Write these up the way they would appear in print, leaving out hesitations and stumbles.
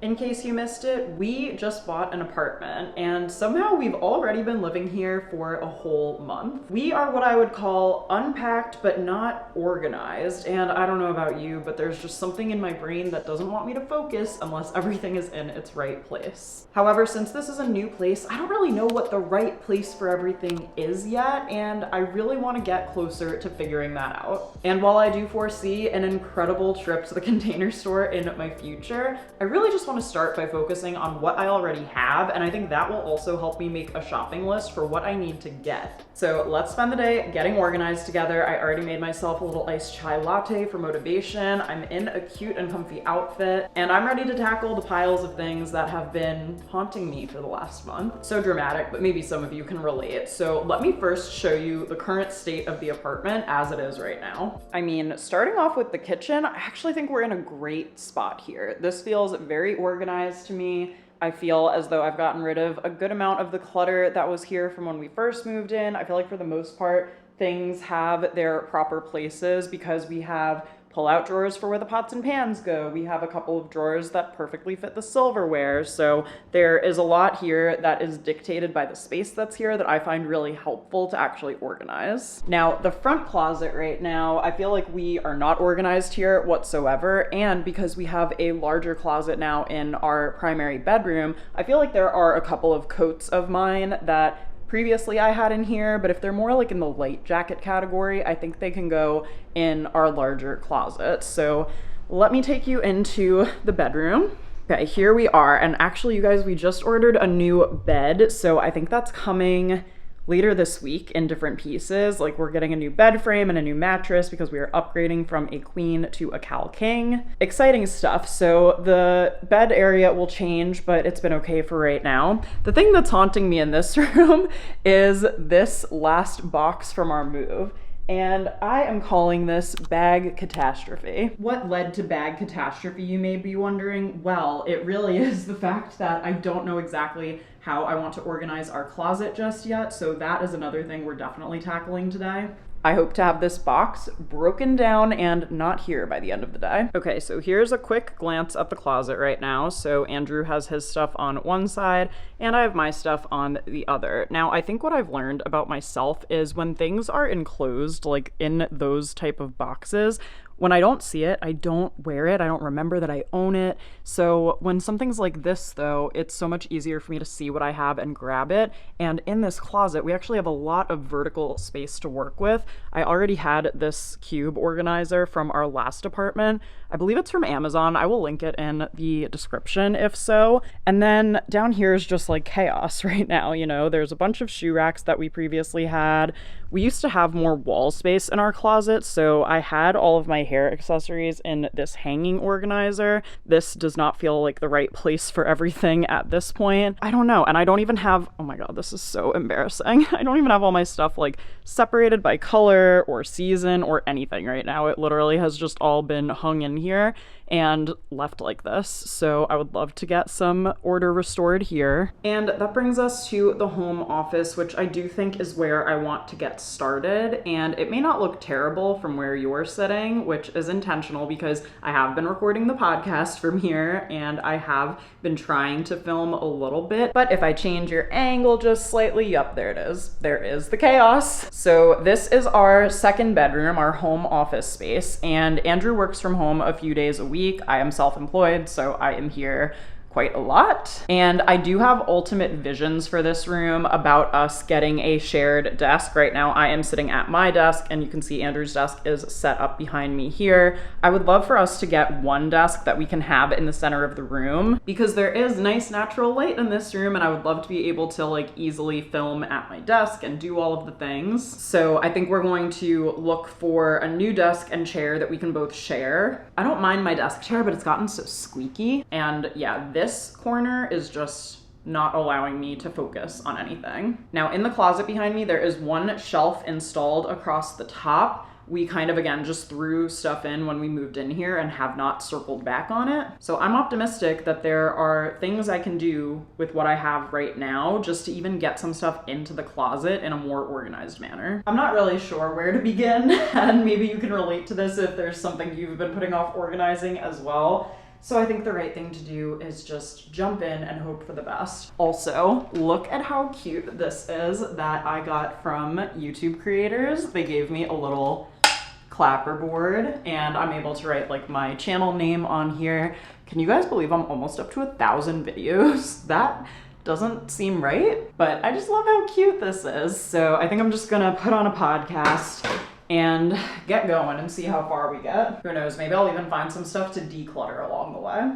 In case you missed it, we just bought an apartment and somehow we've already been living here for a whole month. We are what I would call unpacked but not organized, and I don't know about you, but there's just something in my brain that doesn't want me to focus unless everything is in its right place. However, since this is a new place, I don't really know what the right place for everything is yet, and I really want to get closer to figuring that out. And while I do foresee an incredible trip to the Container Store in my future, I really just want to start by focusing on what I already have, and I think that will also help me make a shopping list for what I need to get. So let's spend the day getting organized together. I already made myself a little iced chai latte for motivation. I'm in a cute and comfy outfit, and I'm ready to tackle the piles of things that have been haunting me for the last month. So dramatic, but maybe some of you can relate. So let me first show you the current state of the apartment as it is right now. I mean, starting off with the kitchen, I actually think we're in a great spot here. This feels very organized to me. I feel as though I've gotten rid of a good amount of the clutter that was here from when we first moved in. I feel like for the most part, things have their proper places because we have pull-out drawers for where the pots and pans go. We have a couple of drawers that perfectly fit the silverware. So there is a lot here that is dictated by the space that's here that I find really helpful to actually organize. Now, the front closet right now, I feel like we are not organized here whatsoever. And because we have a larger closet now in our primary bedroom, I feel like there are a couple of coats of mine that previously I had in here, but if they're more like in the light jacket category, I think they can go in our larger closet. So let me take you into the bedroom. Okay, here we are. And actually, you guys, we just ordered a new bed. So I think that's coming later this week in different pieces. Like we're getting a new bed frame and a new mattress because we are upgrading from a queen to a Cal King. Exciting stuff. So the bed area will change, but it's been okay for right now. The thing that's haunting me in this room is this last box from our move. And I am calling this bag catastrophe. What led to bag catastrophe, you may be wondering? Well, it really is the fact that I don't know exactly how I want to organize our closet just yet, so that is another thing we're definitely tackling today. I hope to have this box broken down and not here by the end of the day. Okay, so here's a quick glance at the closet right now. So Andrew has his stuff on one side and I have my stuff on the other. Now, I think what I've learned about myself is when things are enclosed, like in those type of boxes, when I don't see it, I don't wear it. I don't remember that I own it. So when something's like this though, it's so much easier for me to see what I have and grab it. And in this closet, we actually have a lot of vertical space to work with. I already had this cube organizer from our last apartment. I believe it's from Amazon. I will link it in the description if so. And then down here is just like chaos right now. You know, there's a bunch of shoe racks that we previously had. We used to have more wall space in our closet, so I had all of my hair accessories in this hanging organizer. This does not feel like the right place for everything at this point. I don't know, and I don't even have, oh my god, this is so embarrassing. I don't even have all my stuff like separated by color or season or anything right now. It literally has just all been hung in here and left like this. So I would love to get some order restored here. And that brings us to the home office, which I do think is where I want to get started. And it may not look terrible from where you're sitting, which is intentional because I have been recording the podcast from here and I have been trying to film a little bit. But if I change your angle just slightly, yep, there it is. There is the chaos. So this is our second bedroom, our home office space. And Andrew works from home a few days a week. I am self-employed, so I am here quite a lot. And I do have ultimate visions for this room about us getting a shared desk. Right now I am sitting at my desk and you can see Andrew's desk is set up behind me here. I would love for us to get one desk that we can have in the center of the room because there is nice natural light in this room and I would love to be able to like easily film at my desk and do all of the things. So I think we're going to look for a new desk and chair that we can both share. I don't mind my desk chair, but it's gotten so squeaky. And yeah, this corner is just not allowing me to focus on anything. Now in the closet behind me, there is one shelf installed across the top. We kind of, again, just threw stuff in when we moved in here and have not circled back on it. So I'm optimistic that there are things I can do with what I have right now just to even get some stuff into the closet in a more organized manner. I'm not really sure where to begin, and maybe you can relate to this if there's something you've been putting off organizing as well. So I think the right thing to do is just jump in and hope for the best. Also, look at how cute this is that I got from YouTube creators. They gave me a little clapperboard and I'm able to write like my channel name on here. Can you guys believe I'm almost up to 1,000 videos? That doesn't seem right, but I just love how cute this is. So I think I'm just gonna put on a podcast and get going and see how far we get. Who knows, maybe I'll even find some stuff to declutter along the way.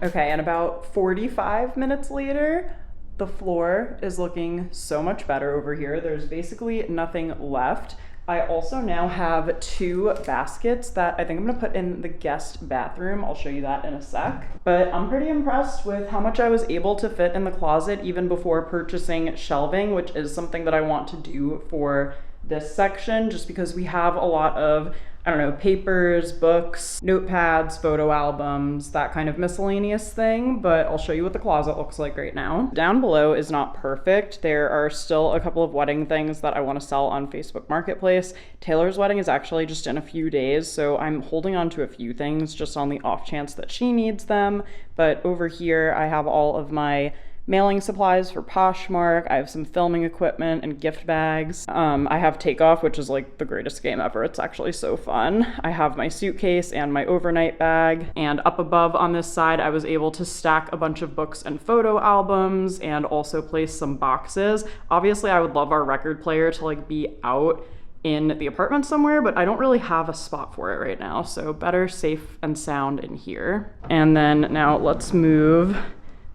Okay, and about 45 minutes later, the floor is looking so much better over here. There's basically nothing left. I also now have 2 baskets that I think I'm gonna put in the guest bathroom. I'll show you that in a sec. But I'm pretty impressed with how much I was able to fit in the closet even before purchasing shelving, which is something that I want to do for this section, just because we have a lot of, I don't know, papers, books, notepads, photo albums, that kind of miscellaneous thing, but I'll show you what the closet looks like right now. Down below is not perfect. There are still a couple of wedding things that I want to sell on Facebook Marketplace. Taylor's wedding is actually just in a few days, so I'm holding on to a few things just on the off chance that she needs them. But over here, I have all of my mailing supplies for Poshmark. I have some filming equipment and gift bags. I have Takeoff, which is like the greatest game ever. It's actually so fun. I have my suitcase and my overnight bag. And up above on this side, I was able to stack a bunch of books and photo albums and also place some boxes. Obviously, I would love our record player to like be out in the apartment somewhere, but I don't really have a spot for it right now. So better safe and sound in here. And then now let's move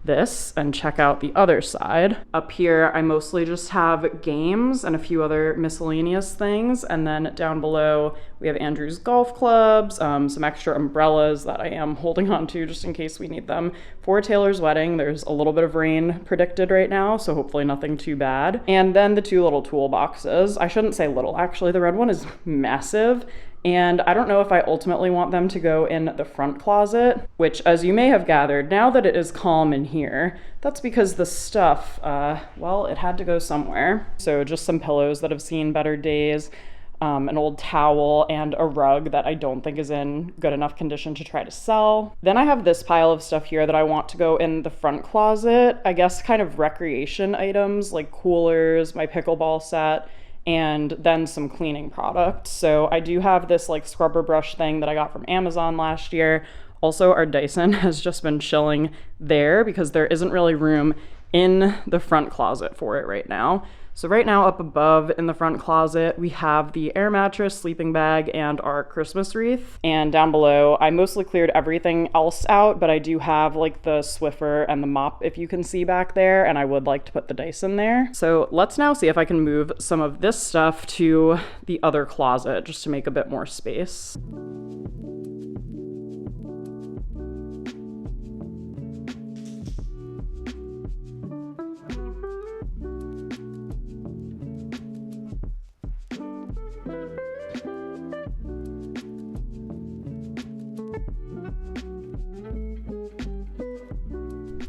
this and check out the other side. Up here, I mostly just have games and a few other miscellaneous things. And then down below, we have Andrew's golf clubs, some extra umbrellas that I am holding on to just in case we need them for Taylor's wedding. There's a little bit of rain predicted right now, so hopefully nothing too bad. And then the 2 little toolboxes. I shouldn't say little, actually. The red one is massive. And I don't know if I ultimately want them to go in the front closet, which, as you may have gathered, now that it is calm in here, that's because the stuff, well, it had to go somewhere. So just some pillows that have seen better days, an old towel, and a rug that I don't think is in good enough condition to try to sell. Then I have this pile of stuff here that I want to go in the front closet. I guess kind of recreation items like coolers, my pickleball set, and then some cleaning products. So I do have this like scrubber brush thing that I got from Amazon last year. Also, our Dyson has just been chilling there because there isn't really room in the front closet for it right now. So right now up above in the front closet, we have the air mattress, sleeping bag, and our Christmas wreath. And down below, I mostly cleared everything else out, but I do have like the Swiffer and the mop, if you can see back there, and I would like to put the Dyson there. So let's now see if I can move some of this stuff to the other closet just to make a bit more space.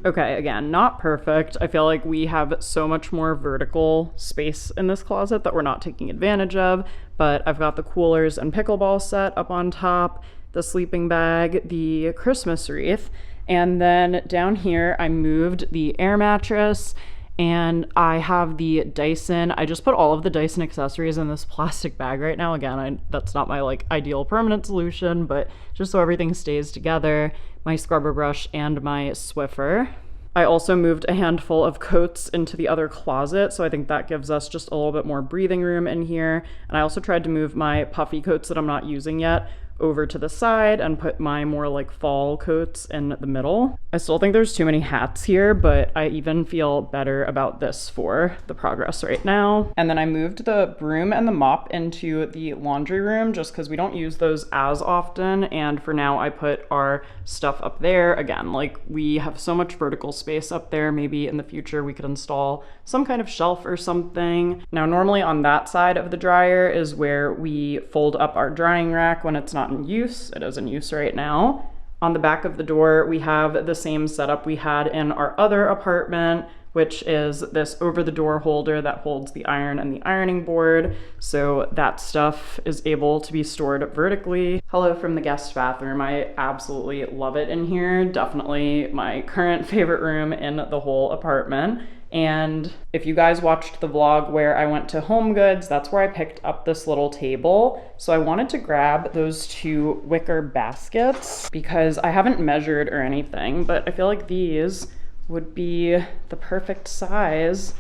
Okay, again, not perfect. I feel like we have so much more vertical space in this closet that we're not taking advantage of, but I've got the coolers and pickleball set up on top, the sleeping bag, the Christmas wreath, and then down here I moved the air mattress, and I have the Dyson. I just put all of the Dyson accessories in this plastic bag right now. Again, that's not my like ideal permanent solution, but just so everything stays together. My scrubber brush and my Swiffer. I also moved a handful of coats into the other closet, so I think that gives us just a little bit more breathing room in here. And I also tried to move my puffy coats that I'm not using yet over to the side and put my more like fall coats in the middle. I still think there's too many hats here, but I even feel better about this for the progress right now. And then I moved the broom and the mop into the laundry room just because we don't use those as often. And for now I put our stuff up there. Again, like we have so much vertical space up there. Maybe in the future we could install some kind of shelf or something. Now, normally on that side of the dryer is where we fold up our drying rack when it's not in use. It is in use right now. On the back of the door, we have the same setup we had in our other apartment, which is this over the door holder that holds the iron and the ironing board. So that stuff is able to be stored vertically. Hello from the guest bathroom. I absolutely love it in here. Definitely my current favorite room in the whole apartment. And if you guys watched the vlog where I went to HomeGoods, that's where I picked up this little table. So I wanted to grab those 2 wicker baskets because I haven't measured or anything, but I feel like these would be the perfect size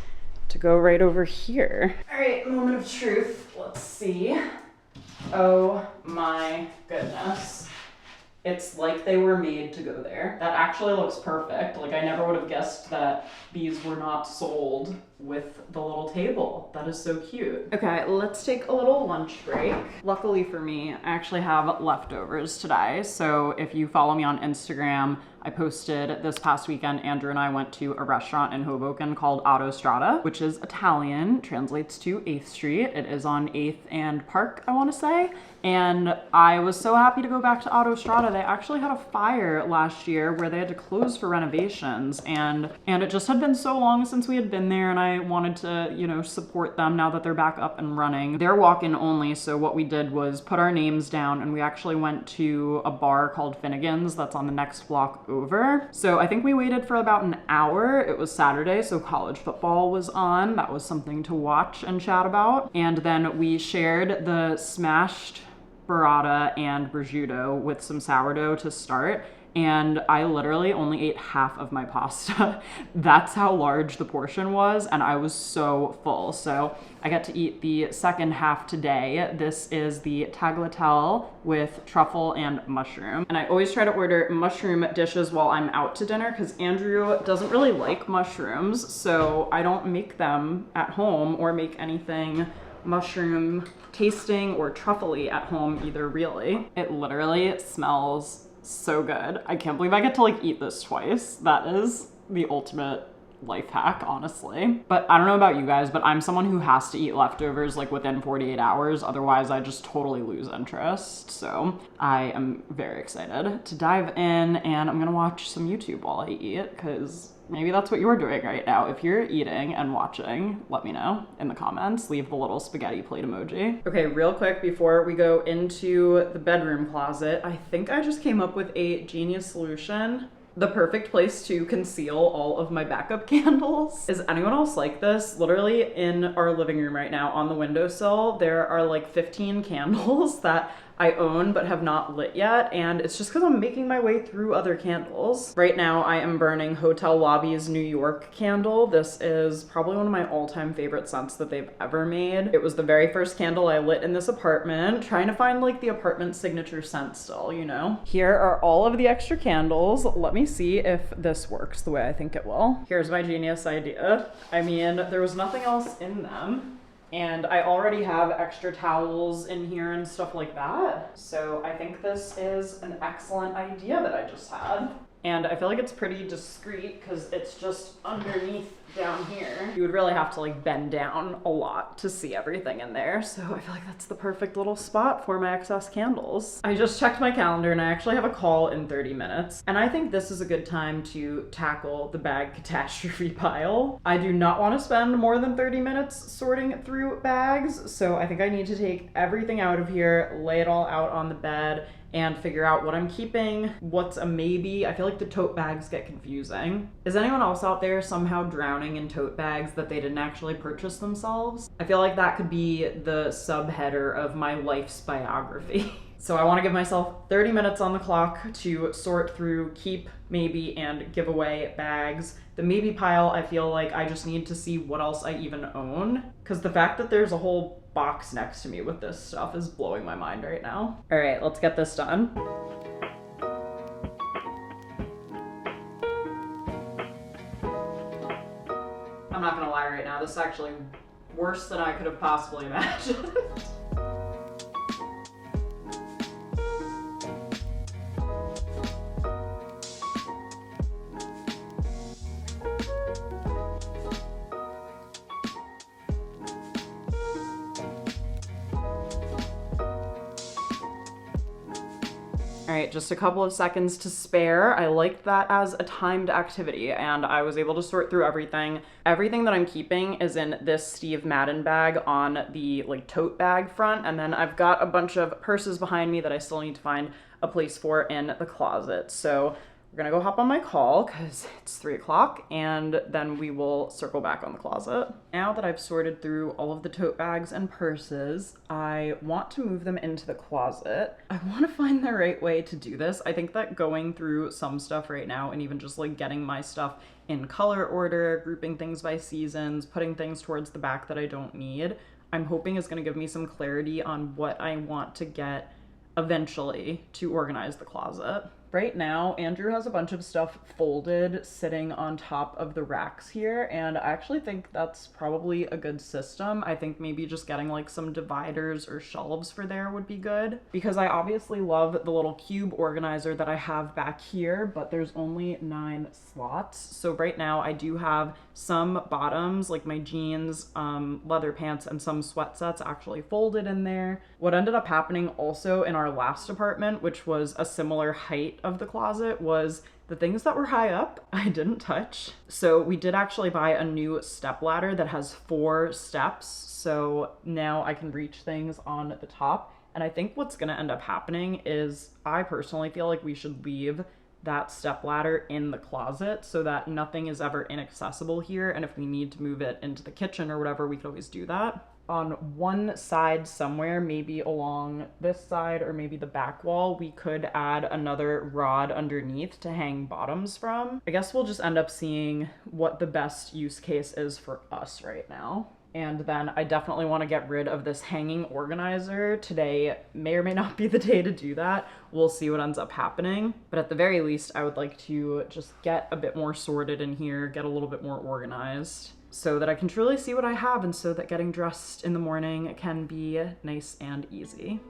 to go right over here. All right, moment of truth. Let's see. Oh my goodness. It's like they were made to go there. That actually looks perfect. Like I never would have guessed that these were not sold with the little table. That is so cute. Okay, let's take a little lunch break. Luckily for me, I actually have leftovers today. So if you follow me on Instagram, I posted this past weekend, Andrew and I went to a restaurant in Hoboken called Austen, which is Italian, translates to 8th Street. It is on 8th and Park, I wanna say. And I was so happy to go back to Austen. They actually had a fire last year where they had to close for renovations, and it just had been so long since we had been there, and I wanted to, you know, support them now that they're back up and running. They're walk-in only, so what we did was put our names down and we actually went to a bar called Finnegan's that's on the next block over. So I think we waited for about an hour. It was Saturday, so college football was on. That was something to watch and chat about. And then we shared the smashed burrata and prosciutto with some sourdough to start, and I literally only ate half of my pasta. That's how large the portion was, and I was so full. So I get to eat the second half today. This is the tagliatelle with truffle and mushroom. And I always try to order mushroom dishes while I'm out to dinner because Andrew doesn't really like mushrooms, so I don't make them at home or make anything mushroom tasting or truffly at home either, really. It literally smells so good. I can't believe I get to like eat this twice. That is the ultimate life hack, honestly. But I don't know about you guys, but I'm someone who has to eat leftovers like within 48 hours. Otherwise, I just totally lose interest. So I am very excited to dive in, and I'm gonna watch some YouTube while I eat because maybe that's what you're doing right now. If you're eating and watching, let me know in the comments. Leave the little spaghetti plate emoji. Okay, real quick before we go into the bedroom closet, I think I just came up with a genius solution. The perfect place to conceal all of my backup candles. Is anyone else like this? Literally in our living room right now on the windowsill, there are like 15 candles that I own but have not lit yet, and it's just because I'm making my way through other candles. Right now I am burning Hotel Lobby's New York candle. This is probably one of my all-time favorite scents that they've ever made. It was the very first candle I lit in this apartment, trying to find like the apartment signature scent still, you know? Here are all of the extra candles. Let me see if this works the way I think it will. Here's my genius idea. I mean, there was nothing else in them, and I already have extra towels in here and stuff like that. So I think this is an excellent idea that I just had. And I feel like it's pretty discreet because it's just underneath down here. You would really have to like bend down a lot to see everything in there. So I feel like that's the perfect little spot for my excess candles. I just checked my calendar and I actually have a call in 30 minutes. And I think this is a good time to tackle the bag catastrophe pile. I do not want to spend more than 30 minutes sorting through bags. So I think I need to take everything out of here, lay it all out on the bed, and figure out what I'm keeping, what's a maybe. I feel like the tote bags get confusing. Is anyone else out there somehow drowning in tote bags that they didn't actually purchase themselves? I feel like that could be the subheader of my life's biography. So I want to give myself 30 minutes on the clock to sort through keep, maybe, and giveaway bags. The maybe pile, I feel like I just need to see what else I even own, because the fact that there's a whole box next to me with this stuff is blowing my mind right now. All right, let's get this done. I'm not gonna lie right now, this is actually worse than I could have possibly imagined. All right, just a couple of seconds to spare. I liked that as a timed activity, and I was able to sort through everything. Everything that I'm keeping is in this Steve Madden bag on the tote bag front, and then I've got a bunch of purses behind me that I still need to find a place for in the closet. So we're gonna go hop on my call because it's 3 o'clock, and then we will circle back on the closet. Now that I've sorted through all of the tote bags and purses, I want to move them into the closet. I want to find the right way to do this. I think that going through some stuff right now and even just getting my stuff in color order, grouping things by seasons, putting things towards the back that I don't need, I'm hoping is going to give me some clarity on what I want to get eventually to organize the closet. Right now, Andrew has a bunch of stuff folded sitting on top of the racks here, and I actually think that's probably a good system. I think maybe just getting some dividers or shelves for there would be good, because I obviously love the little cube organizer that I have back here, but there's only 9 slots. So right now I do have some bottoms, like my jeans, leather pants, and some sweat sets actually folded in there. What ended up happening also in our last apartment, which was a similar height of the closet, was the things that were high up I didn't touch. So we did actually buy a new step ladder that has 4 steps, so now I can reach things on the top. And I think what's gonna end up happening is I personally feel like we should leave that step ladder in the closet so that nothing is ever inaccessible here, and if we need to move it into the kitchen or whatever, we could always do that. On one side somewhere, maybe along this side or maybe the back wall, we could add another rod underneath to hang bottoms from. I guess we'll just end up seeing what the best use case is for us right now. And then I definitely want to get rid of this hanging organizer. Today may or may not be the day to do that. We'll see what ends up happening. But at the very least, I would like to just get a bit more sorted in here, get a little bit more organized, so that I can truly see what I have, and so that getting dressed in the morning can be nice and easy.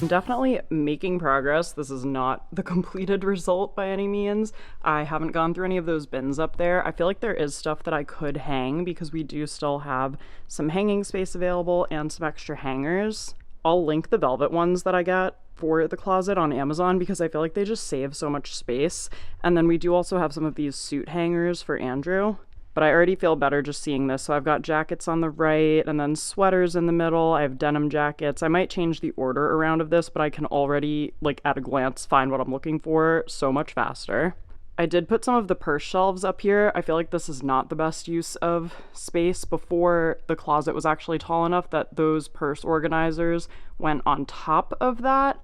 I'm definitely making progress. This is not the completed result by any means. I haven't gone through any of those bins up there. I feel like there is stuff that I could hang because we do still have some hanging space available and some extra hangers. I'll link the velvet ones that I got for the closet on Amazon because I feel like they just save so much space. And then we do also have some of these suit hangers for Andrew. But I already feel better just seeing this. So I've got jackets on the right and then sweaters in the middle. I have denim jackets. I might change the order around of this, but I can already, at a glance, find what I'm looking for so much faster. I did put some of the purse shelves up here. I feel like this is not the best use of space. Before, the closet was actually tall enough that those purse organizers went on top of that.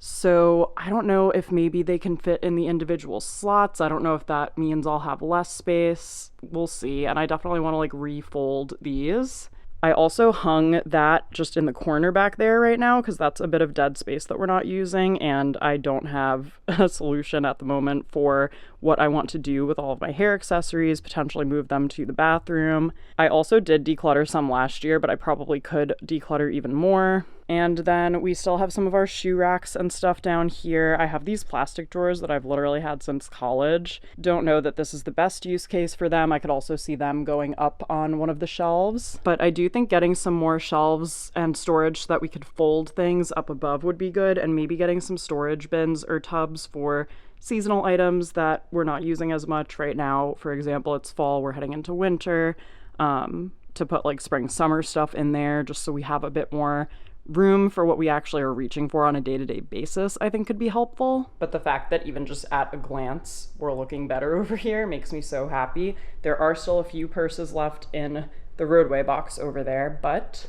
So I don't know if maybe they can fit in the individual slots. I don't know if that means I'll have less space. We'll see. And I definitely want to refold these. I also hung that just in the corner back there right now because that's a bit of dead space that we're not using, and I don't have a solution at the moment for what I want to do with all of my hair accessories, potentially move them to the bathroom. I also did declutter some last year, but I probably could declutter even more. And then we still have some of our shoe racks and stuff down here. I have these plastic drawers that I've literally had since college. Don't know that this is the best use case for them. I could also see them going up on one of the shelves. But I do think getting some more shelves and storage so that we could fold things up above would be good, and maybe getting some storage bins or tubs for seasonal items that we're not using as much right now. For example, it's fall, we're heading into winter, to put like spring, summer stuff in there just so we have a bit more room for what we actually are reaching for on a day-to-day basis, I think could be helpful. But the fact that even just at a glance we're looking better over here makes me so happy. There are still a few purses left in the roadway box over there, but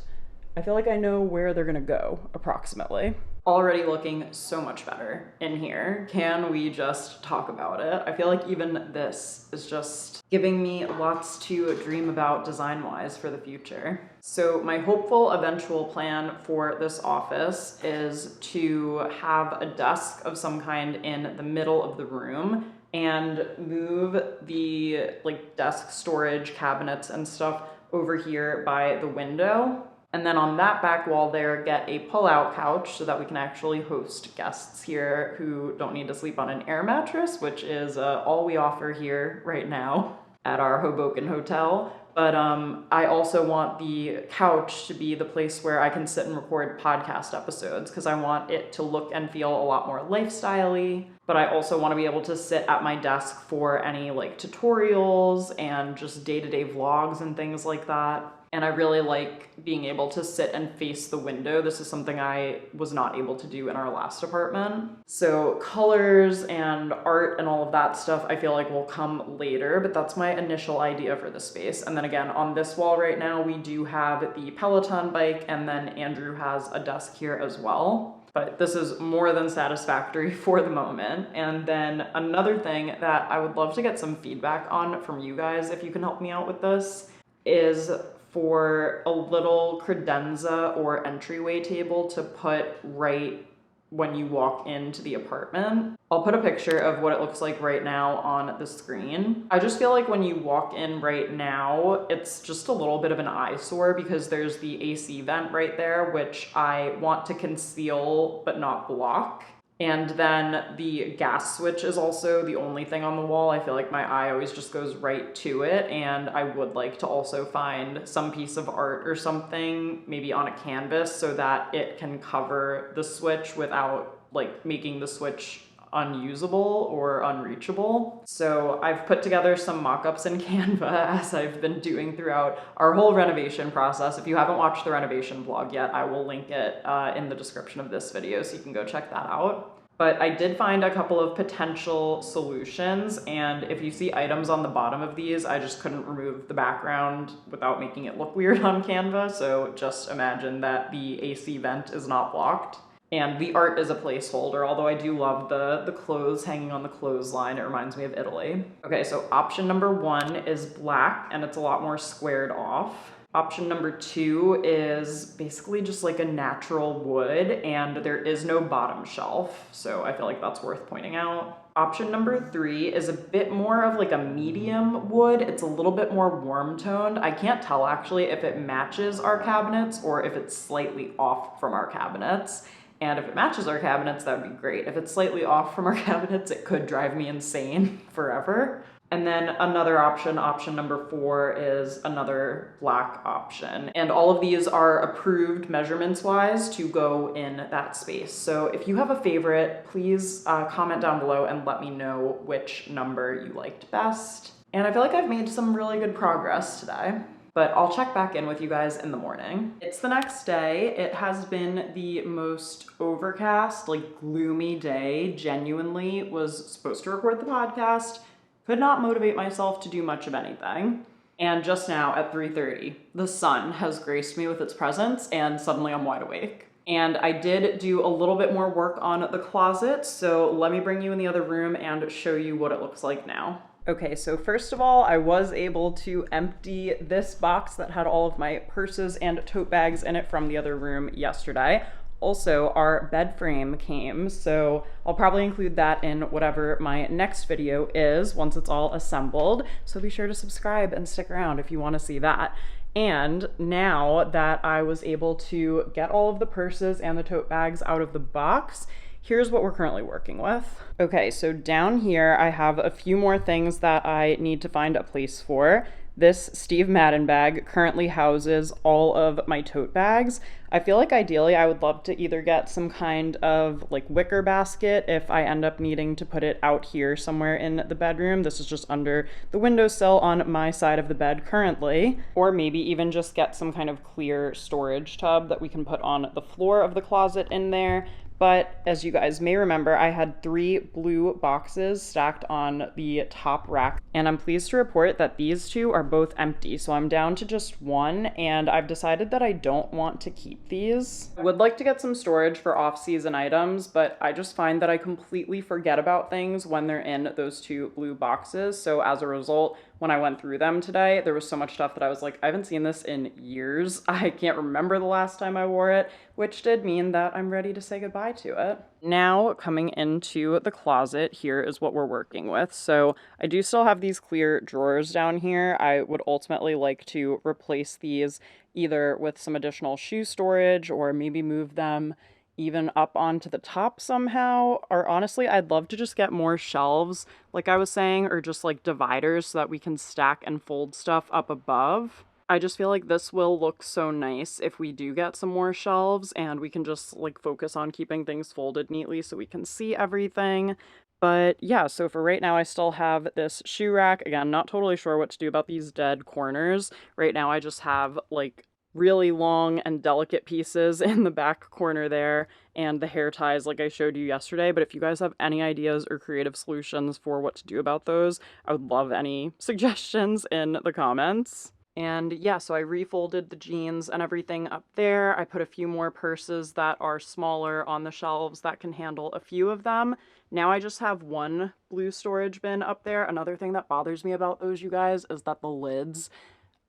I feel like I know where they're gonna go approximately. Already looking so much better in here. Can we just talk about it? I feel like even this is just giving me lots to dream about design-wise for the future. So my hopeful eventual plan for this office is to have a desk of some kind in the middle of the room and move the like desk storage cabinets and stuff over here by the window. And then on that back wall there, get a pull-out couch so that we can actually host guests here who don't need to sleep on an air mattress, which is all we offer here right now at our Hoboken hotel. But I also want the couch to be the place where I can sit and record podcast episodes because I want it to look and feel a lot more lifestyle-y. But I also want to be able to sit at my desk for any like tutorials and just day-to-day vlogs and things like that. And I really like being able to sit and face the window. This is something I was not able to do in our last apartment. So colors and art and all of that stuff I feel like will come later, but that's my initial idea for the space. And then again, on this wall right now, we do have the Peloton bike, and then Andrew has a desk here as well. But this is more than satisfactory for the moment. And then another thing that I would love to get some feedback on from you guys, if you can help me out with this, is for a little credenza or entryway table to put right when you walk into the apartment. I'll put a picture of what it looks like right now on the screen. I just feel like when you walk in right now, it's just a little bit of an eyesore because there's the AC vent right there, which I want to conceal but not block. And then the gas switch is also the only thing on the wall. I feel like my eye always just goes right to it, and I would like to also find some piece of art or something, maybe on a canvas, so that it can cover the switch without like making the switch unusable or unreachable. So I've put together some mock-ups in Canva as I've been doing throughout our whole renovation process. If you haven't watched the renovation vlog yet, I will link it in the description of this video so you can go check that out. But I did find a couple of potential solutions, and if you see items on the bottom of these, I just couldn't remove the background without making it look weird on Canva, so just imagine that the AC vent is not blocked. And the art is a placeholder, although I do love the clothes hanging on the clothesline. It reminds me of Italy. Okay, so option number 1 is black, and it's a lot more squared off. Option number 2 is basically just like a natural wood, and there is no bottom shelf, so I feel like that's worth pointing out. Option number 3 is a bit more of like a medium wood. It's a little bit more warm toned. I can't tell actually if it matches our cabinets or if it's slightly off from our cabinets. And if it matches our cabinets, that would be great. If it's slightly off from our cabinets, it could drive me insane forever. And then another option, option number 4, is another black option. And all of these are approved measurements-wise to go in that space. So if you have a favorite, please comment down below and let me know which number you liked best. And I feel like I've made some really good progress today. But I'll check back in with you guys in the morning. It's the next day. It has been the most overcast, like gloomy day. Genuinely was supposed to record the podcast. Could not motivate myself to do much of anything. And just now at 3:30, the sun has graced me with its presence and suddenly I'm wide awake. And I did do a little bit more work on the closet. So let me bring you in the other room and show you what it looks like now. Okay, so first of all, I was able to empty this box that had all of my purses and tote bags in it from the other room yesterday. Also, our bed frame came, so I'll probably include that in whatever my next video is once it's all assembled. So be sure to subscribe and stick around if you want to see that. And now that I was able to get all of the purses and the tote bags out of the box, here's what we're currently working with. Okay, so down here I have a few more things that I need to find a place for. This Steve Madden bag currently houses all of my tote bags. I feel like ideally I would love to either get some kind of like wicker basket if I end up needing to put it out here somewhere in the bedroom. This is just under the windowsill on my side of the bed currently. Or maybe even just get some kind of clear storage tub that we can put on the floor of the closet in there. But as you guys may remember, I had 3 blue boxes stacked on the top rack, and I'm pleased to report that these 2 are both empty. So I'm down to just 1, and I've decided that I don't want to keep these. I would like to get some storage for off-season items, but I just find that I completely forget about things when they're in those 2 blue boxes. So as a result, when I went through them today, there was so much stuff that I was like, I haven't seen this in years. I can't remember the last time I wore it, which did mean that I'm ready to say goodbye to it. Now, coming into the closet, here is what we're working with. So I do still have these clear drawers down here. I would ultimately like to replace these either with some additional shoe storage or maybe move them even up onto the top somehow. Or honestly, I'd love to just get more shelves, like I was saying, or just like dividers so that we can stack and fold stuff up above. I just feel like this will look so nice if we do get some more shelves and we can just like focus on keeping things folded neatly so we can see everything. But yeah, so for right now, I still have this shoe rack. Again, not totally sure what to do about these dead corners. Right now, I just have like really long and delicate pieces in the back corner there and the hair ties like I showed you yesterday. But if you guys have any ideas or creative solutions for what to do about those, I would love any suggestions in the comments. And yeah, so I refolded the jeans and everything up there. I put a few more purses that are smaller on the shelves that can handle a few of them. Now I just have 1 blue storage bin up there. Another thing that bothers me about those, you guys, is that the lids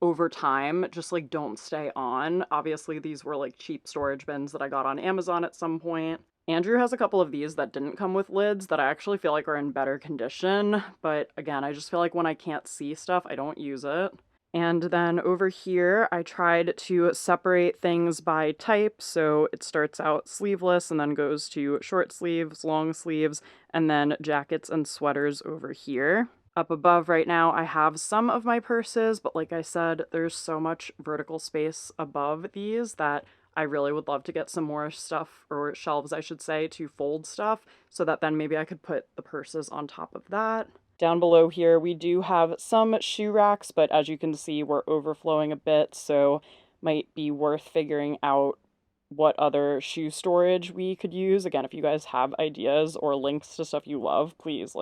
over time just like don't stay on. Obviously these were like cheap storage bins that I got on Amazon at some point. Andrew has a couple of these that didn't come with lids that I actually feel like are in better condition, but again, I just feel like when I can't see stuff, I don't use it. And then over here, I tried to separate things by type. So it starts out sleeveless and then goes to short sleeves, long sleeves, and then jackets and sweaters over here. Up above right now, I have some of my purses, but like I said, there's so much vertical space above these that I really would love to get some more stuff, or shelves, I should say, to fold stuff so that then maybe I could put the purses on top of that. Down below here, we do have some shoe racks, but as you can see, we're overflowing a bit, so might be worth figuring out what other shoe storage we could use. Again, if you guys have ideas or links to stuff you love, please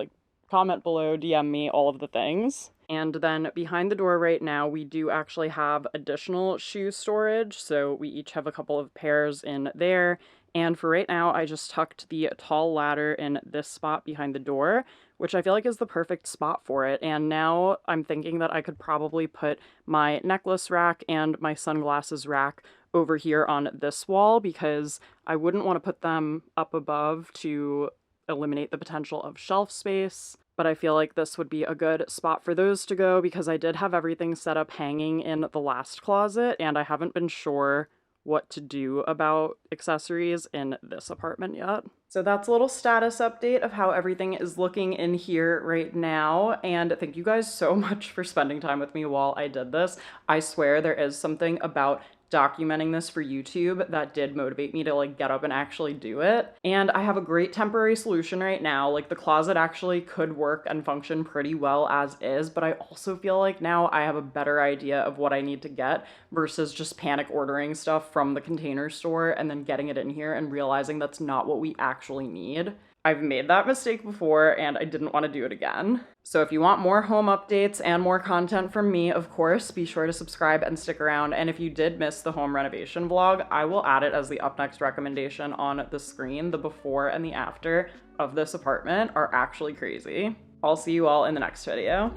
comment below, DM me, all of the things. And then behind the door right now, we do actually have additional shoe storage, so we each have a couple of pairs in there. And for right now, I just tucked the tall ladder in this spot behind the door, which I feel like is the perfect spot for it. And now I'm thinking that I could probably put my necklace rack and my sunglasses rack over here on this wall, because I wouldn't want to put them up above to eliminate the potential of shelf space. But I feel like this would be a good spot for those to go, because I did have everything set up hanging in the last closet, and I haven't been sure what to do about accessories in this apartment yet. So that's a little status update of how everything is looking in here right now. And thank you guys so much for spending time with me while I did this. I swear there is something about documenting this for YouTube that did motivate me to get up and actually do it. And I have a great temporary solution right now. The closet actually could work and function pretty well as is, but I also feel like now I have a better idea of what I need to get versus just panic ordering stuff from the Container Store and then getting it in here and realizing that's not what we actually need. I've made that mistake before and I didn't want to do it again. So if you want more home updates and more content from me, of course, be sure to subscribe and stick around. And if you did miss the home renovation vlog, I will add it as the up next recommendation on the screen. The before and the after of this apartment are actually crazy. I'll see you all in the next video.